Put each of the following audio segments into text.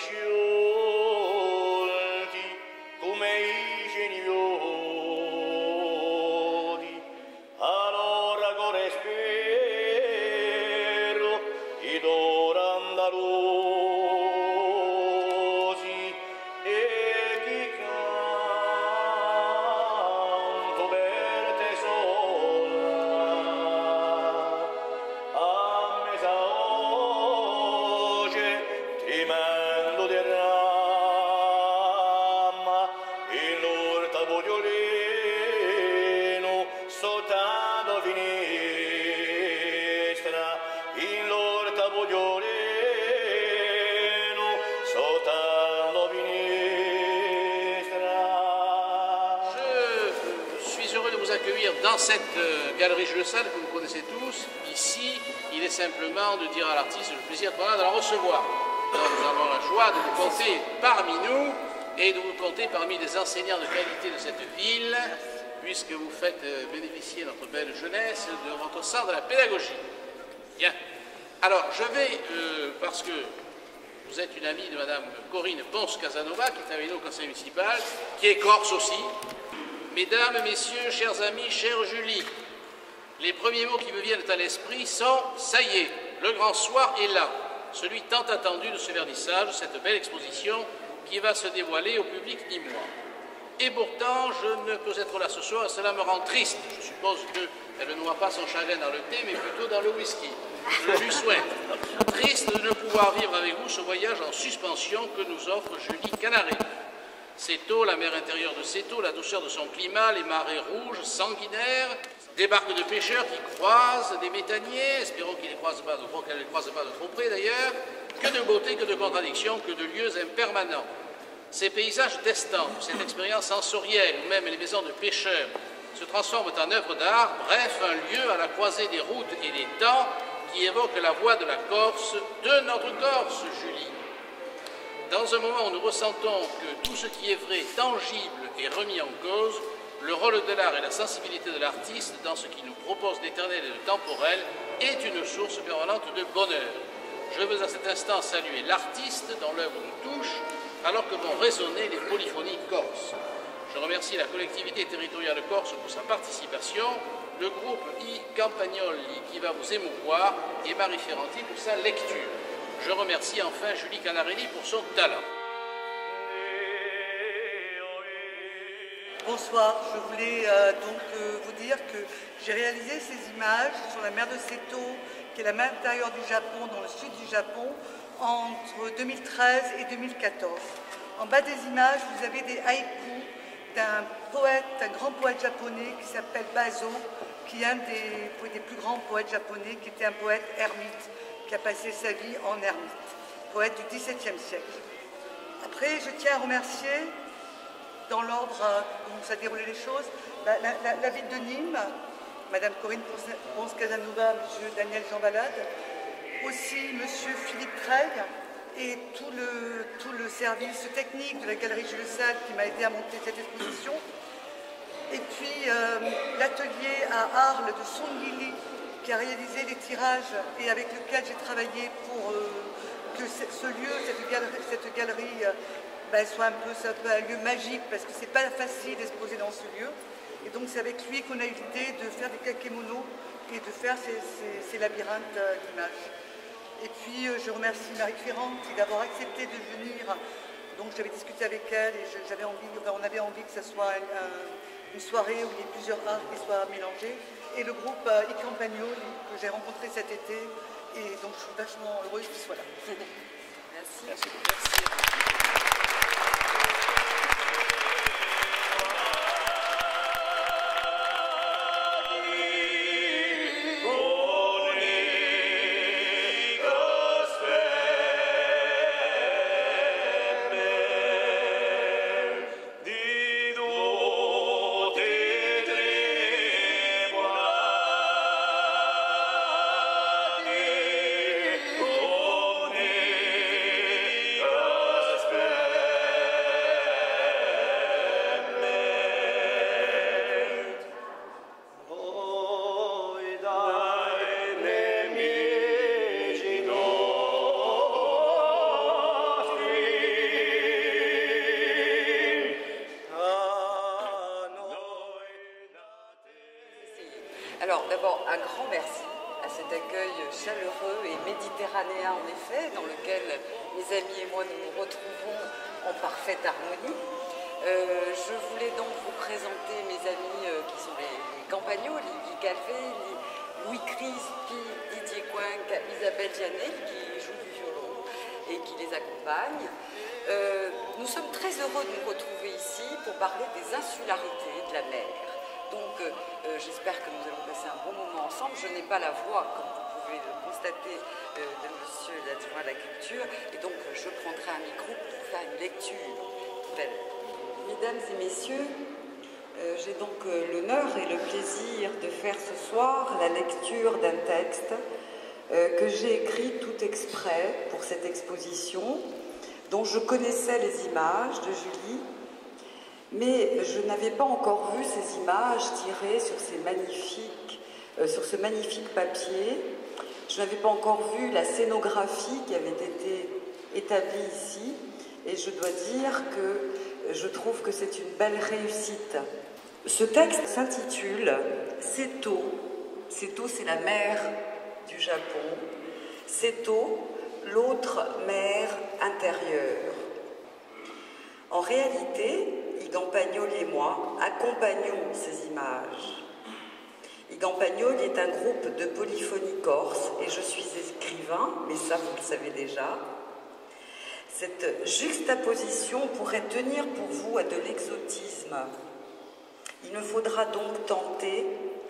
sciolti come i genioli. Allora gore spero ed ora andarosi e chi canto per te sola a mesa oggi ti mando di rama in l'orta vogliolino soltanto finestra in l'orta vogliolino soltanto finestra. Je suis heureux de vous accueillir dans cette galerie Jules Salle que vous connaissez tous. Ici, il est simplement de dire à l'artiste le plaisir qu'on a de la recevoir. Alors, nous avons la joie de vous compter parmi nous et de vous compter parmi les enseignants de qualité de cette ville, puisque vous faites bénéficier notre belle jeunesse de votre sens de la pédagogie. Bien. Alors, je vais, parce que vous êtes une amie de Madame Corinne Ponce-Casanova, qui est avec nous au conseil municipal, qui est corse aussi. Mesdames, Messieurs, chers amis, chère Julie, les premiers mots qui me viennent à l'esprit sont « ça y est, le grand soir est là », celui tant attendu de ce vernissage, cette belle exposition qui va se dévoiler au public ni-moi. Et pourtant, je ne peux être là ce soir et cela me rend triste. Je suppose qu'elle ne noie pas son chagrin dans le thé, mais plutôt dans le whisky. Je lui souhaite. Triste de ne pouvoir vivre avec vous ce voyage en suspension que nous offre Julie Canarelli. Céto, la mer intérieure de Céto, la douceur de son climat, les marées rouges, sanguinaires, des barques de pêcheurs qui croisent des méthaniers, espérons qu'elles ne les croisent pas de trop près d'ailleurs, que de beauté, que de contradictions, que de lieux impermanents. Ces paysages d'estampes, cette expérience sensorielle, ou même les maisons de pêcheurs, se transforment en œuvres d'art, bref, un lieu à la croisée des routes et des temps qui évoque la voix de la Corse, de notre Corse, Julie. Dans un moment où nous ressentons que tout ce qui est vrai, tangible est remis en cause, le rôle de l'art et la sensibilité de l'artiste dans ce qu'il nous propose d'éternel et de temporel est une source permanente de bonheur. Je veux à cet instant saluer l'artiste dont l'œuvre nous touche, alors que vont résonner les polyphonies corses. Je remercie la collectivité territoriale corse pour sa participation, le groupe I Campagnoli qui va vous émouvoir et Marie Ferranti pour sa lecture. Je remercie enfin Julie Canarelli pour son talent. Bonsoir, je voulais vous dire que j'ai réalisé ces images sur la mer de Seto, qui est la mer intérieure du Japon, dans le sud du Japon, entre 2013 et 2014. En bas des images, vous avez des haïkus d'un poète, un grand poète japonais qui s'appelle Bazo, qui est un des plus grands poètes japonais, qui était un poète ermite, qui a passé sa vie en ermite, poète du XVIIe siècle. Après, je tiens à remercier, dans l'ordre où ça déroulé les choses, la ville de Nîmes, Madame Corinne Ponce-Casanova, Monsieur Daniel Jean Valade, aussi Monsieur Philippe Craig et tout le service technique de la Galerie Jules Salle qui m'a aidé à monter cette exposition. Et puis l'atelier à Arles de Song Lili qui a réalisé les tirages et avec lequel j'ai travaillé pour que ce lieu, cette galerie soit un peu un lieu magique parce que c'est pas facile d'exposer dans ce lieu. Et donc c'est avec lui qu'on a eu l'idée de faire des kakémonos et de faire ces labyrinthes d'images. Et puis je remercie Marie Ferranti d'avoir accepté de venir. Donc j'avais discuté avec elle et on avait envie que ce soit une soirée où il y ait plusieurs arts qui soient mélangés. Et le groupe I Campagnoli que j'ai rencontré cet été. Et donc je suis vachement heureuse qu'il soit là. Merci. Merci. Merci. méditerranéen, en effet, dans lequel mes amis et moi nous nous retrouvons en parfaite harmonie. Je voulais donc vous présenter mes amis qui sont les Campagnols, Guy Calvé, Louis Crispi, Didier Coinc, Isabelle Janel, qui joue du violon et qui les accompagne. Nous sommes très heureux de nous retrouver ici pour parler des insularités de la mer. Donc j'espère que nous allons passer un bon moment ensemble. Je n'ai pas la voix, comme vous pouvez le constater, de monsieur l'adjoint à la culture, et donc je prendrai un micro pour faire une lecture tout à l'heure. Mesdames et messieurs, j'ai donc l'honneur et le plaisir de faire ce soir la lecture d'un texte que j'ai écrit tout exprès pour cette exposition, dont je connaissais les images de Julie, mais je n'avais pas encore vu ces images tirées sur ce magnifique papier. Je n'avais pas encore vu la scénographie qui avait été établie ici, et je dois dire que je trouve que c'est une belle réussite. Ce texte s'intitule « Seto ». Seto, c'est la mer du Japon. Seto, l'autre mer intérieure. En réalité, Igampagnol et moi accompagnons ces images. Igampagnol est un groupe de polyphonie corse et je suis écrivain, mais ça vous le savez déjà. Cette juxtaposition pourrait tenir pour vous à de l'exotisme. Il me faudra donc tenter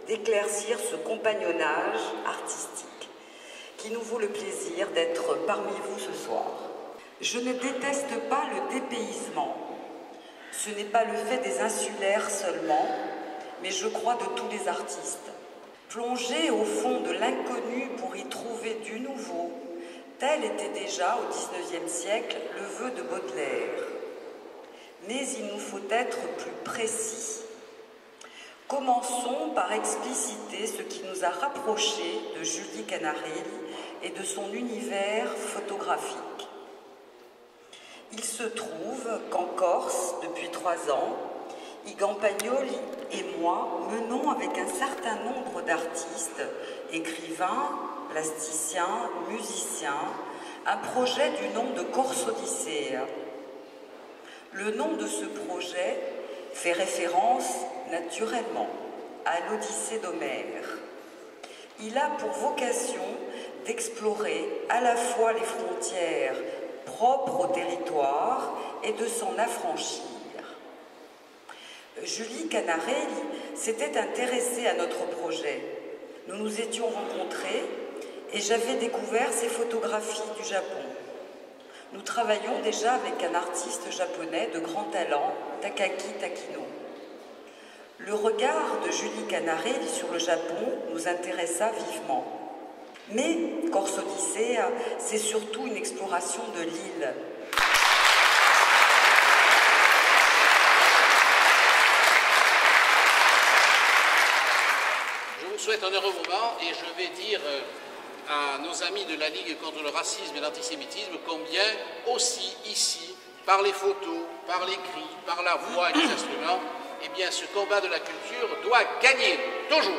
d'éclaircir ce compagnonnage artistique qui nous vaut le plaisir d'être parmi vous ce soir. Je ne déteste pas le dépaysement. Ce n'est pas le fait des insulaires seulement, mais je crois de tous les artistes. Plonger au fond de l'inconnu pour y trouver du nouveau, tel était déjà au XIXe siècle le vœu de Baudelaire. Mais il nous faut être plus précis. Commençons par expliciter ce qui nous a rapprochés de Julie Canarelli et de son univers photographique. Il se trouve qu'en Corse, depuis 3 ans, Igampagnol et moi menons avec un certain nombre d'artistes, écrivains, plasticiens, musiciens, un projet du nom de Corse Odyssea. Le nom de ce projet fait référence naturellement à l'Odyssée d'Homère. Il a pour vocation d'explorer à la fois les frontières propres au territoire et de s'en affranchir. Julie Canarelli s'était intéressée à notre projet. Nous nous étions rencontrés et j'avais découvert ses photographies du Japon. Nous travaillons déjà avec un artiste japonais de grand talent, Takaki Takino. Le regard de Julie Canarelli sur le Japon nous intéressa vivement. Mais Corse Odyssea, c'est surtout une exploration de l'île. Je vous souhaite un heureux moment et je vais dire à nos amis de la Ligue contre le racisme et l'antisémitisme combien aussi ici, par les photos, par les cris, par la voix et les instruments, eh bien ce combat de la culture doit gagner, toujours.